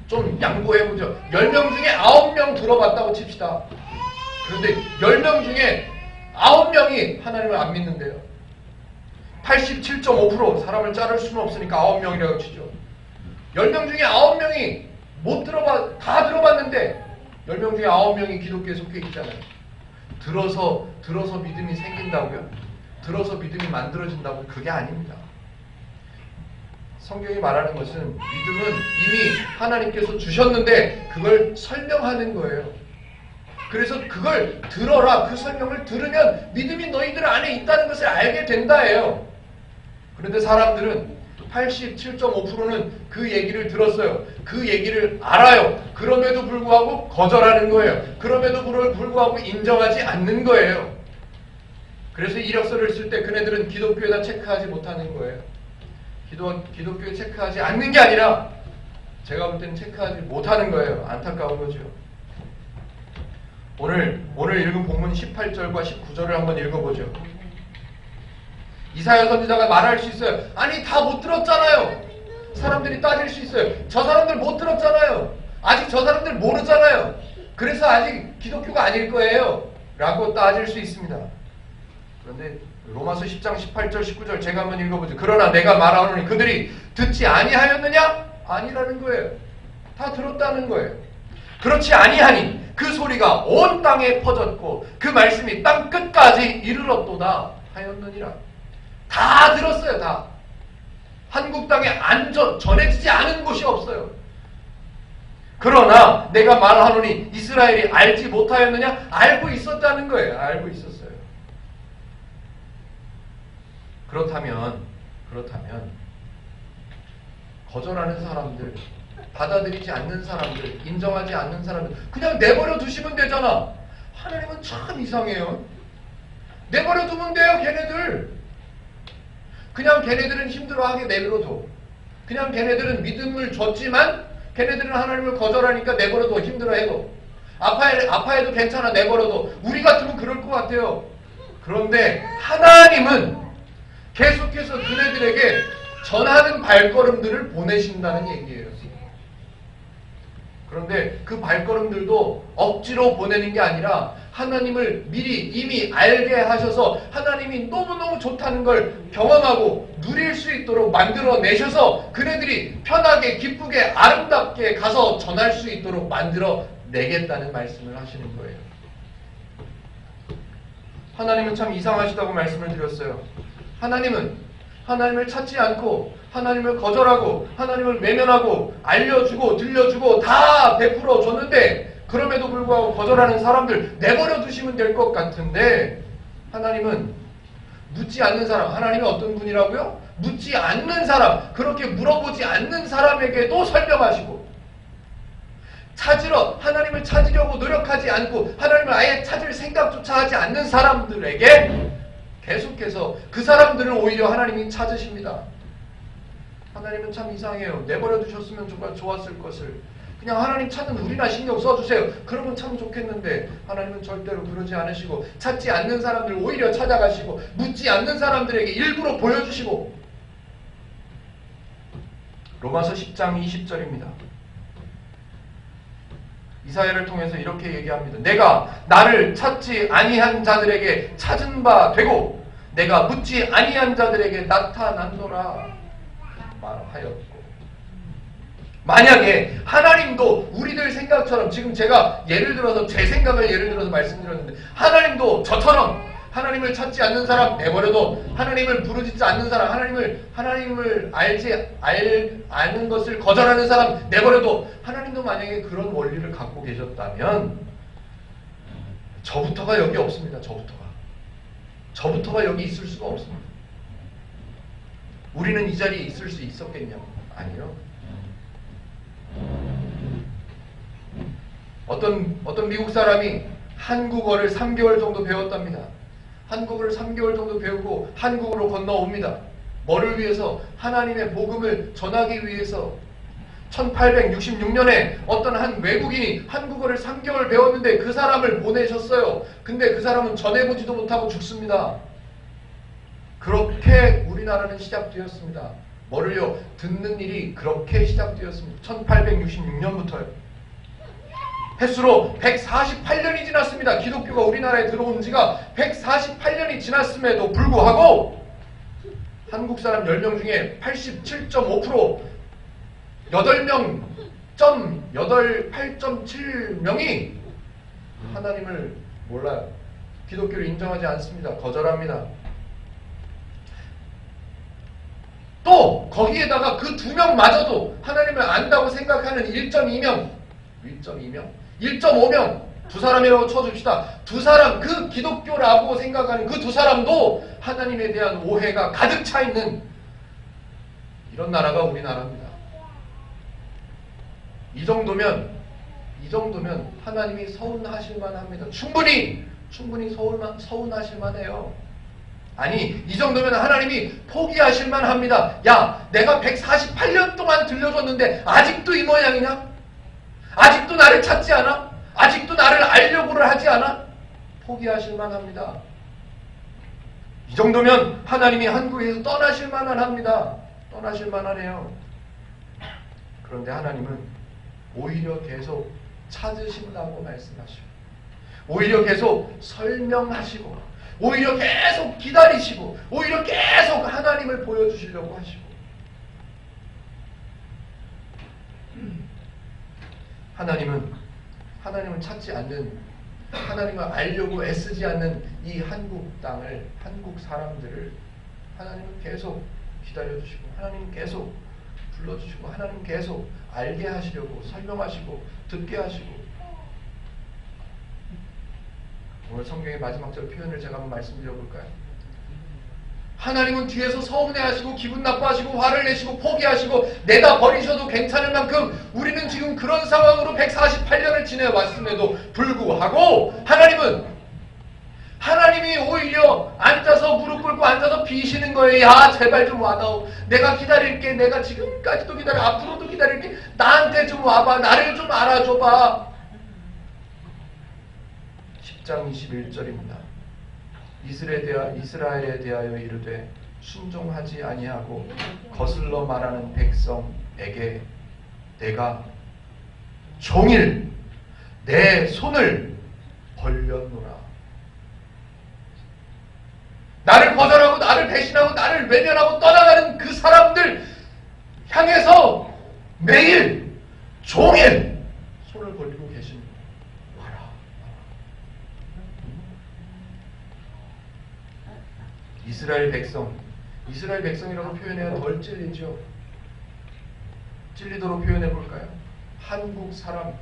좀 양보해보죠. 10명 중에 9명 들어봤다고 칩시다. 그런데 10명 중에 9명이 하나님을 안 믿는데요. 87.5% 사람을 자를 수는 없으니까 9명이라고 치죠. 10명 중에 9명이 다 들어봤는데 10명 중에 9명이 기독교에 속해 있잖아요. 들어서 믿음이 생긴다고요? 들어서 믿음이 만들어진다고요? 그게 아닙니다. 성경이 말하는 것은 믿음은 이미 하나님께서 주셨는데 그걸 설명하는 거예요. 그래서 그걸 들어라. 그 설명을 들으면 믿음이 너희들 안에 있다는 것을 알게 된다예요. 그런데 사람들은 87.5%는 그 얘기를 들었어요. 그 얘기를 알아요. 그럼에도 불구하고 거절하는 거예요. 그럼에도 불구하고 인정하지 않는 거예요. 그래서 이력서를 쓸 때 그네들은 기독교에다 체크하지 못하는 거예요. 기독교에 체크하지 않는 게 아니라 제가 볼 때는 체크하지 못하는 거예요. 안타까운 거죠. 오늘 읽은 본문 18절과 19절을 한번 읽어보죠. 이사야 선지자가 말할 수 있어요. 아니, 다 못 들었잖아요. 사람들이 따질 수 있어요. 저 사람들 못 들었잖아요. 아직 저 사람들 모르잖아요. 그래서 아직 기독교가 아닐 거예요. 라고 따질 수 있습니다. 그런데 로마서 10장 18절 19절 제가 한번 읽어보죠. 그러나 내가 말하노니 그들이 듣지 아니하였느냐? 아니라는 거예요. 다 들었다는 거예요. 그렇지 아니하니 그 소리가 온 땅에 퍼졌고 그 말씀이 땅 끝까지 이르렀도다 하였느니라. 다 들었어요. 다. 한국 땅에 전해지지 않은 곳이 없어요. 그러나 내가 말하노니 이스라엘이 알지 못하였느냐? 알고 있었다는 거예요. 알고 있었어요. 그렇다면 거절하는 사람들, 받아들이지 않는 사람들, 인정하지 않는 사람들 그냥 내버려 두시면 되잖아. 하나님은 참 이상해요. 내버려 두면 돼요. 걔네들. 그냥 걔네들은 힘들어하게 내버려둬. 그냥 걔네들은 믿음을 줬지만 걔네들은 하나님을 거절하니까 내버려둬. 힘들어해도. 아파해도 괜찮아. 내버려둬. 우리 같으면 그럴 것 같아요. 그런데 하나님은 계속해서 그네들에게 전하는 발걸음들을 보내신다는 얘기예요. 그런데 그 발걸음들도 억지로 보내는 게 아니라 하나님을 미리 이미 알게 하셔서 하나님이 너무너무 좋다는 걸 경험하고 누릴 수 있도록 만들어내셔서 그네들이 편하게 기쁘게 아름답게 가서 전할 수 있도록 만들어내겠다는 말씀을 하시는 거예요. 하나님은 참 이상하시다고 말씀을 드렸어요. 하나님은 하나님을 찾지 않고 하나님을 거절하고 하나님을 외면하고 알려주고 들려주고 다 베풀어 줬는데 그럼에도 불구하고 거절하는 사람들 내버려 두시면 될 것 같은데 하나님은 묻지 않는 사람, 하나님이 어떤 분이라고요? 묻지 않는 사람, 그렇게 물어보지 않는 사람에게도 설명하시고 하나님을 찾으려고 노력하지 않고 하나님을 아예 찾을 생각조차 하지 않는 사람들에게 계속해서 그 사람들을 오히려 하나님이 찾으십니다. 하나님은 참 이상해요. 내버려 두셨으면 정말 좋았을 것을. 그냥 하나님 찾는 우리나 신경 써주세요. 그러면 참 좋겠는데 하나님은 절대로 그러지 않으시고 찾지 않는 사람들 오히려 찾아가시고 묻지 않는 사람들에게 일부러 보여주시고. 로마서 10장 20절입니다. 이사야를 통해서 이렇게 얘기합니다. 내가 나를 찾지 아니한 자들에게 찾은 바 되고 내가 묻지 아니한 자들에게 나타난노라 말하였고. 만약에 하나님도 우리들 생각처럼 지금 제가 예를 들어서 제 생각을 예를 들어서 말씀드렸는데 하나님도 저처럼 하나님을 찾지 않는 사람 내버려도 하나님을 부르짖지 않는 사람 하나님을 아는 것을 거절하는 사람 내버려도 하나님도 만약에 그런 원리를 갖고 계셨다면 저부터가 여기 없습니다. 저부터가 여기 있을 수가 없습니다. 우리는 이 자리에 있을 수 있었겠냐고. 아니요. 어떤 미국 사람이 한국어를 3개월 정도 배웠답니다. 한국어를 3개월 정도 배우고 한국으로 건너옵니다. 뭐를 위해서? 하나님의 복음을 전하기 위해서. 1866년에 어떤 한 외국인이 한국어를 3개월 배웠는데 그 사람을 보내셨어요. 근데 그 사람은 전해보지도 못하고 죽습니다. 그렇게 우리나라는 시작되었습니다. 뭐를요? 듣는 일이 그렇게 시작되었습니다. 1866년부터요. 횟수로 148년이 지났습니다. 기독교가 우리나라에 들어온 지가 148년이 지났음에도 불구하고 한국 사람 10명 중에 87.5% 8.7명이 하나님을 몰라요. 기독교를 인정하지 않습니다. 거절합니다. 또 거기에다가 그 2명마저도 하나님을 안다고 생각하는 1.5명 두 사람이라고 쳐줍시다. 두 사람, 그 기독교라고 생각하는 그 두 사람도 하나님에 대한 오해가 가득 차 있는 이런 나라가 우리나라입니다. 이 정도면 하나님이 서운하실 만합니다. 충분히 서운하실 만해요. 아니, 이 정도면 하나님이 포기하실 만합니다. 야, 내가 148년 동안 들려줬는데 아직도 이 모양이냐? 아직도 나를 찾지 않아? 아직도 나를 알려고를 하지 않아? 포기하실 만합니다. 이 정도면 하나님이 한국에서 떠나실 만합니다. 떠나실 만하네요. 그런데 하나님은 오히려 계속 찾으신다고 말씀하시고 오히려 계속 설명하시고 오히려 계속 기다리시고 오히려 계속 하나님을 보여주시려고 하시고 하나님을 찾지 않는, 하나님을 알려고 애쓰지 않는 이 한국 땅을, 한국 사람들을 하나님은 계속 기다려주시고 하나님은 계속 불러주시고 하나님은 계속 알게 하시려고 설명하시고 듣게 하시고. 오늘 성경의 마지막 절 표현을 제가 한번 말씀드려볼까요? 하나님은 뒤에서 서운해하시고 기분 나빠하시고 화를 내시고 포기하시고 내다 버리셔도 괜찮을 만큼 우리는 지금 그런 상황으로 148년을 지내왔음에도 불구하고 하나님이 오히려 앉아서 무릎 꿇고 앉아서 비시는 거예요. 야 제발 좀 와다오. 내가 기다릴게. 내가 지금까지도 기다려. 앞으로도 기다릴게. 나한테 좀 와봐. 나를 좀 알아줘봐. 10장 21절입니다. 이스라엘에 대하여 이르되 순종하지 아니하고 거슬러 말하는 백성에게 내가 종일 내 손을 벌렸노라. 나를 거절하고 나를 배신하고 나를 외면하고 떠나가는 그 사람들 향해서 매일 종일 손을 벌리고 계신 와라. 이스라엘 백성이라고 표현해야 덜 찔리죠. 찔리도록 표현해 볼까요? 한국 사람.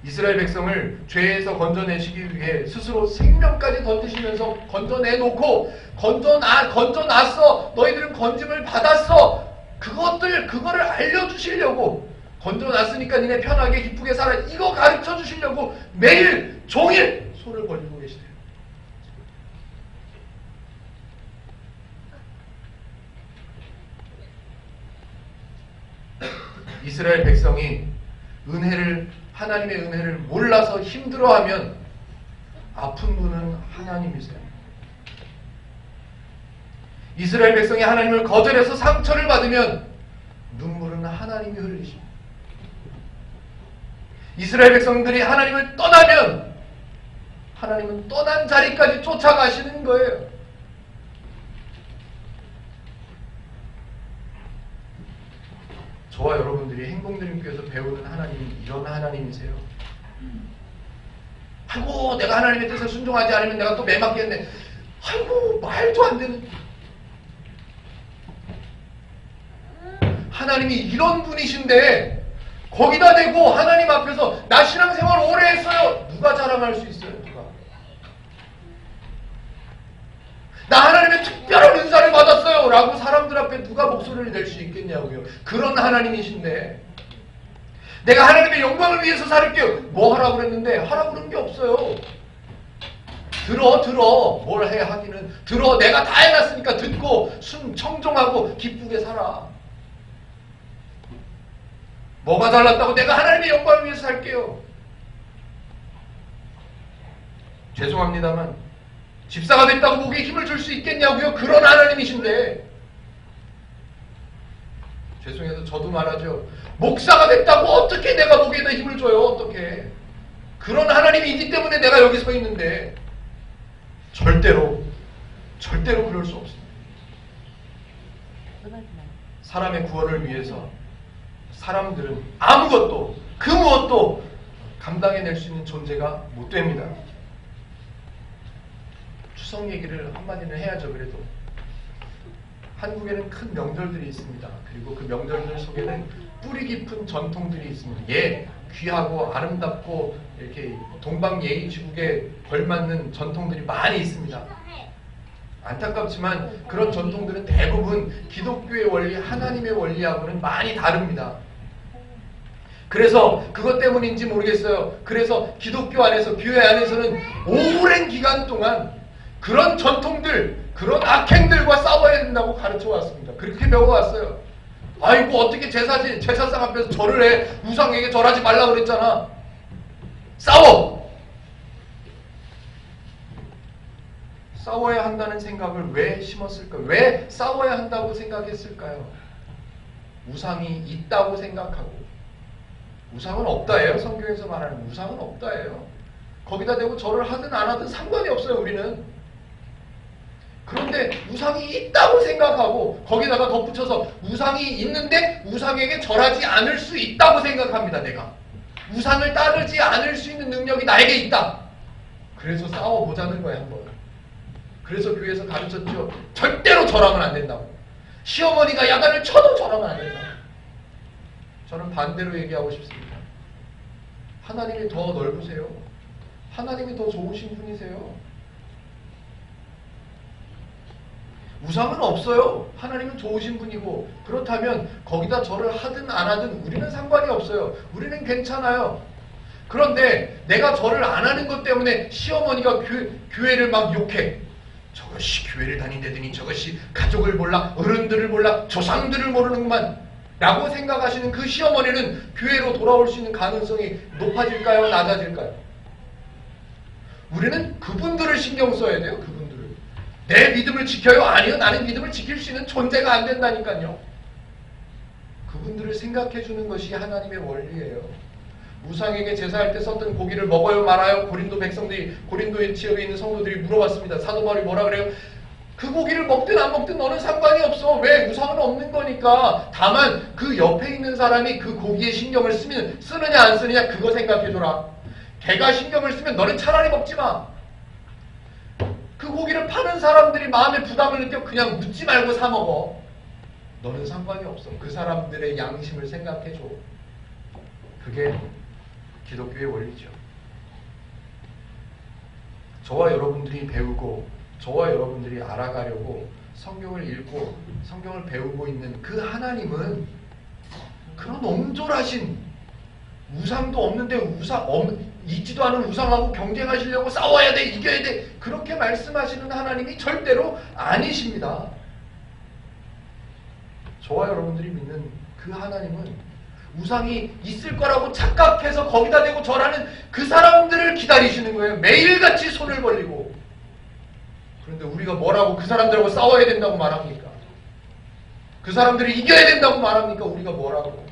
이스라엘 백성을 죄에서 건져내시기 위해 스스로 생명까지 던지시면서 건져내놓고 건져놨어. 너희들은 건짐을 받았어. 그거를 알려주시려고 건져놨으니까 니네 편하게 기쁘게 살아. 이거 가르쳐 주시려고 매일 종일 손을 벌리고 계시대요. 이스라엘 백성이 하나님의 은혜를 몰라서 힘들어하면 아픈 분은 하나님이세요. 이스라엘 백성이 하나님을 거절해서 상처를 받으면 눈물은 하나님이 흘리십니다. 이스라엘 백성들이 하나님을 떠나면 하나님은 떠난 자리까지 쫓아가시는 거예요. 저와 여러분들이 행복드림교회에서 배우는 하나님이 이런 하나님이세요. 아이고 내가 하나님의 뜻에 순종하지 않으면 내가 또 매맞겠네. 아이고 말도 안 되는. 하나님이 이런 분이신데 거기다 대고 하나님 앞에서 나 신앙생활 오래 했어요. 누가 자랑할 수 있어요? 누가? 나 하나님의 특별한 은사를 받았어요 라고 사람들 앞에 누가 목소리를 낼 수 있겠냐고요. 그런 하나님이신데 내가 하나님의 영광을 위해서 살을게요. 뭐 하라고 그랬는데 하라고 그런 게 없어요. 들어 뭘 해 하기는 들어. 내가 다 해놨으니까 듣고 청종하고 기쁘게 살아. 뭐가 달랐다고 내가 하나님의 영광을 위해서 살게요. 죄송합니다만 집사가 됐다고 목에 힘을 줄 수 있겠냐고요. 그런 하나님이신데. 죄송해서 저도 말하죠. 목사가 됐다고 어떻게 내가 목에다 힘을 줘요. 어떻게. 그런 하나님이 있기 때문에 내가 여기 서 있는데 절대로 그럴 수 없습니다. 사람의 구원을 위해서 사람들은 아무것도 그 무엇도 감당해낼 수 있는 존재가 못 됩니다. 추석 얘기를 한마디는 해야죠. 그래도 한국에는 큰 명절들이 있습니다. 그리고 그 명절들 속에는 뿌리 깊은 전통들이 있습니다. 귀하고 아름답고 이렇게 동방예의지국에 걸맞는 전통들이 많이 있습니다. 안타깝지만 그런 전통들은 대부분 기독교의 원리, 하나님의 원리하고는 많이 다릅니다. 그래서 그것 때문인지 모르겠어요. 그래서 기독교 안에서, 교회 안에서는 오랜 기간 동안 그런 전통들, 그런 악행들과 싸워야 된다고 가르쳐 왔습니다. 그렇게 배워왔어요. 아이고 어떻게 제사상 앞에서 절을 해. 우상에게 절하지 말라고 그랬잖아. 싸워야 한다는 생각을 왜 심었을까요? 왜 싸워야 한다고 생각했을까요? 우상이 있다고 생각하고. 우상은 없다예요. 성경에서 말하는 우상은 없다예요. 거기다 대고 절을 하든 안 하든 상관이 없어요, 우리는. 그런데 우상이 있다고 생각하고 거기다가 덧붙여서 우상이 있는데 우상에게 절하지 않을 수 있다고 생각합니다. 내가 우상을 따르지 않을 수 있는 능력이 나에게 있다. 그래서 싸워보자는 거예요, 한번. 그래서 교회에서 가르쳤죠. 절대로 절하면 안 된다고. 시어머니가 야단을 쳐도 절하면 안 된다고. 저는 반대로 얘기하고 싶습니다. 하나님이 더 넓으세요. 하나님이 더 좋으신 분이세요. 우상은 없어요. 하나님은 좋으신 분이고, 그렇다면 거기다 절을 하든 안 하든 우리는 상관이 없어요. 우리는 괜찮아요. 그런데 내가 절을 안 하는 것 때문에 시어머니가 교회를 막 욕해. 저것이 교회를 다닌다더니 저것이 가족을 몰라, 어른들을 몰라, 조상들을 모르는구만 라고 생각하시는 그 시어머니는 교회로 돌아올 수 있는 가능성이 높아질까요? 낮아질까요? 우리는 그분들을 신경 써야 돼요. 그분들을. 내 믿음을 지켜요? 아니요. 나는 믿음을 지킬 수 있는 존재가 안 된다니까요. 그분들을 생각해 주는 것이 하나님의 원리예요. 우상에게 제사할 때 썼던 고기를 먹어요 말아요? 고린도 백성들이, 고린도의 지역에 있는 성도들이 물어봤습니다. 사도 바울이 뭐라 그래요? 그 고기를 먹든 안 먹든 너는 상관이 없어. 왜? 우상은 없는 거니까. 다만 그 옆에 있는 사람이 그 고기에 신경을 쓰느냐 안 쓰느냐 그거 생각해줘라. 걔가 신경을 쓰면 너는 차라리 먹지 마. 그 고기를 파는 사람들이 마음에 부담을 느껴 그냥 묻지 말고 사 먹어. 너는 상관이 없어. 그 사람들의 양심을 생각해줘. 그게 기독교의 원리죠. 저와 여러분들이 배우고 저와 여러분들이 알아가려고 성경을 읽고 성경을 배우고 있는 그 하나님은 그런 옹졸하신 우상도 없는데 있지도 않은 우상하고 경쟁하시려고 싸워야 돼, 이겨야 돼 그렇게 말씀하시는 하나님이 절대로 아니십니다. 저와 여러분들이 믿는 그 하나님은 우상이 있을 거라고 착각해서 거기다 대고 절하는 그 사람들을 기다리시는 거예요. 매일같이 손을 벌리고. 그런데 우리가 뭐라고 그 사람들하고 싸워야 된다고 말합니까? 그 사람들을 이겨야 된다고 말합니까? 우리가 뭐라고?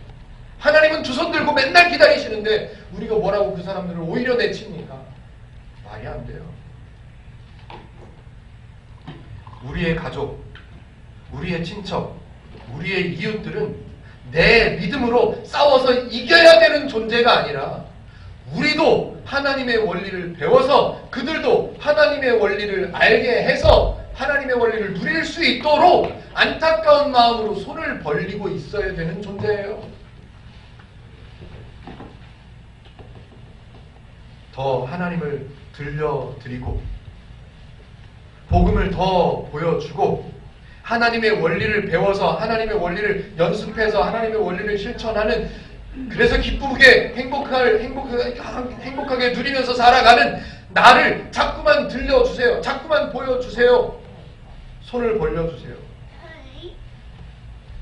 하나님은 두 손 들고 맨날 기다리시는데 우리가 뭐라고 그 사람들을 오히려 내칩니까? 말이 안 돼요. 우리의 가족, 우리의 친척, 우리의 이웃들은 내 믿음으로 싸워서 이겨야 되는 존재가 아니라 우리도 하나님의 원리를 배워서 그들도 하나님의 원리를 알게 해서 하나님의 원리를 누릴 수 있도록 안타까운 마음으로 손을 벌리고 있어야 되는 존재예요. 더 하나님을 들려드리고 복음을 더 보여주고 하나님의 원리를 배워서 하나님의 원리를 연습해서 하나님의 원리를 실천하는 그래서 기쁘게 행복하게 누리면서 살아가는 나를 자꾸만 들려주세요. 자꾸만 보여주세요. 손을 벌려주세요.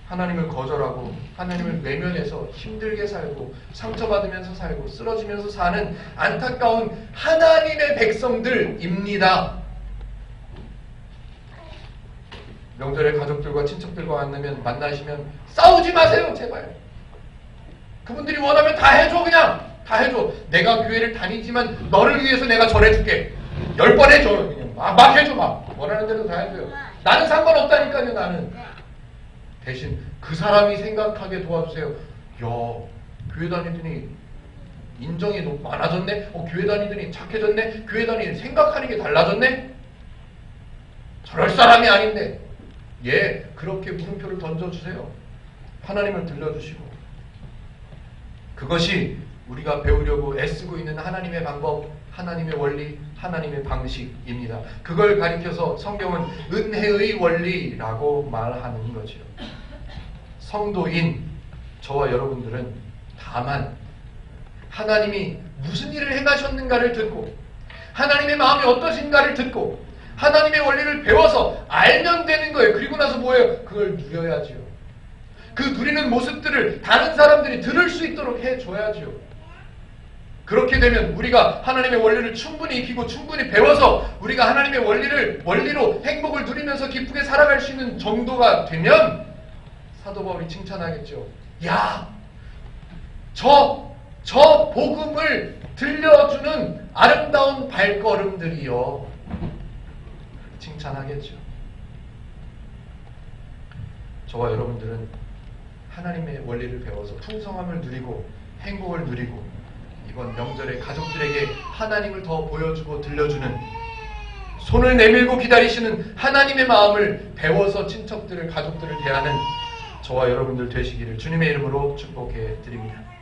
하나님을 거절하고 하나님을 외면해서 힘들게 살고 상처받으면서 살고 쓰러지면서 사는 안타까운 하나님의 백성들입니다. 명절에 가족들과 친척들과 만나시면 싸우지 마세요. 제발. 그분들이 원하면 다 해줘. 그냥 다 해줘. 내가 교회를 다니지만 너를 위해서 내가 절해줄게. 10번 해줘. 그냥 막 해줘. 막 원하는 대로 다 해줘요. 나는 상관없다니까요. 나는. 대신 그 사람이 생각하게 도와주세요. 야, 교회 다니더니 인정이 많아졌네. 교회 다니더니 착해졌네. 교회 다니더니 생각하는 게 달라졌네. 저럴 사람이 아닌데. 예, 그렇게 물음표를 던져주세요. 하나님을 들려주시고. 그것이 우리가 배우려고 애쓰고 있는 하나님의 방법, 하나님의 원리, 하나님의 방식입니다. 그걸 가리켜서 성경은 은혜의 원리라고 말하는 거죠. 성도인 저와 여러분들은 다만 하나님이 무슨 일을 행하셨는가를 듣고 하나님의 마음이 어떠신가를 듣고 하나님의 원리를 배워서 알면 되는 거예요. 그리고 나서 뭐예요? 그걸 누려야죠. 그 누리는 모습들을 다른 사람들이 들을 수 있도록 해줘야죠. 그렇게 되면 우리가 하나님의 원리를 충분히 익히고 충분히 배워서 우리가 하나님의 원리로 행복을 누리면서 기쁘게 살아갈 수 있는 정도가 되면 사도 바울이 칭찬하겠죠. 야, 저 복음을 들려주는 아름다운 발걸음들이여 칭찬하겠죠. 저와 여러분들은 하나님의 원리를 배워서 풍성함을 누리고 행복을 누리고 이번 명절에 가족들에게 하나님을 더 보여주고 들려주는, 손을 내밀고 기다리시는 하나님의 마음을 배워서 친척들을, 가족들을 대하는 저와 여러분들 되시기를 주님의 이름으로 축복해 드립니다.